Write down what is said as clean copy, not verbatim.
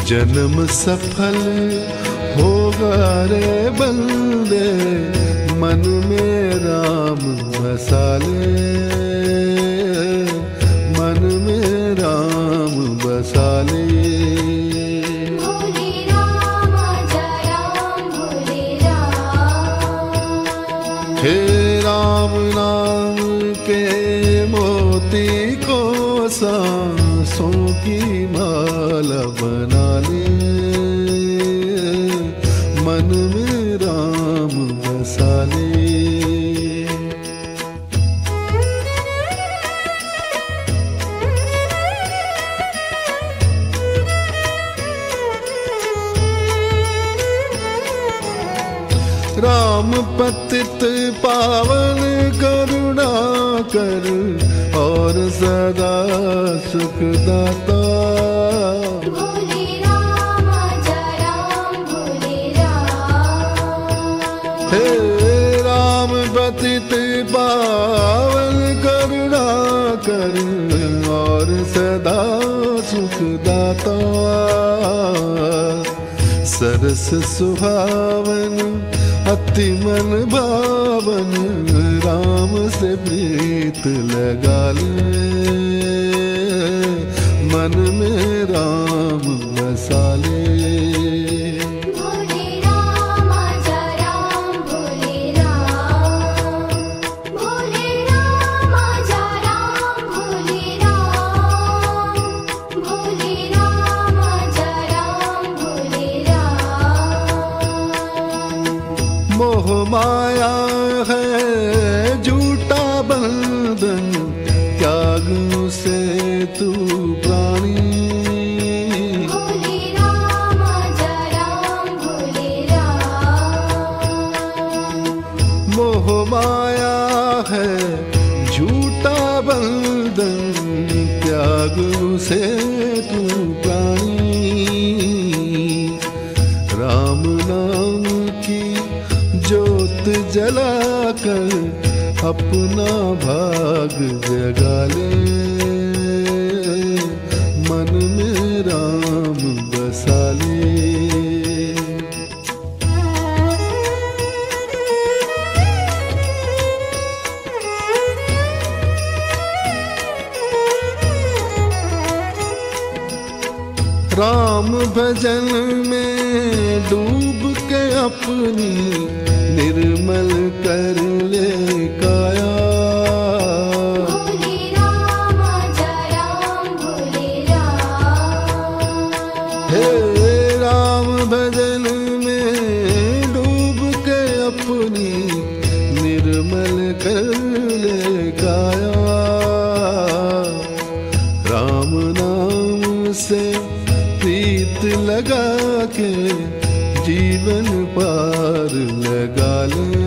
जन्म सफल होगा रे बंदे, मन में राम बसाले, मन में राम बसाले। भोले राम जय राम भोले राम। हे राम नाम के मोती को सांसों की माला बना ले, मन में राम बसा ले। राम पतित पावन करुणा कर और सदा सुखदाता। भोले राम जय राम भोले राम। हे राम पतित पावन करुणा कर और सदा सुखदाता। सरस सुहावन अति मन भावन, राम से प्रीत लगा ले, मन में राम बसा ले। भोले राम जय राम भोले राम। भोले राम जय राम भोले राम। भोले राम जय राम भोले राम। मोह माया है झूठा बंधन, त्याग से तू प्राणी। भोले राम जय राम भोले राम। मोह माया है झूठा बंधन, त्याग से तू प्राणी। राम नाम की ज्योत जलाकर अपना भाग जगा ले, मन में राम बसा ले। राम भजन में डूब के अपनी निर्मल कर ले काया। भोले राम जय राम भोले राम। हे राम भजन में डूब के अपनी निर्मल कर ले काया। राम नाम से प्रीत लगा के जीवन पार लगा ले,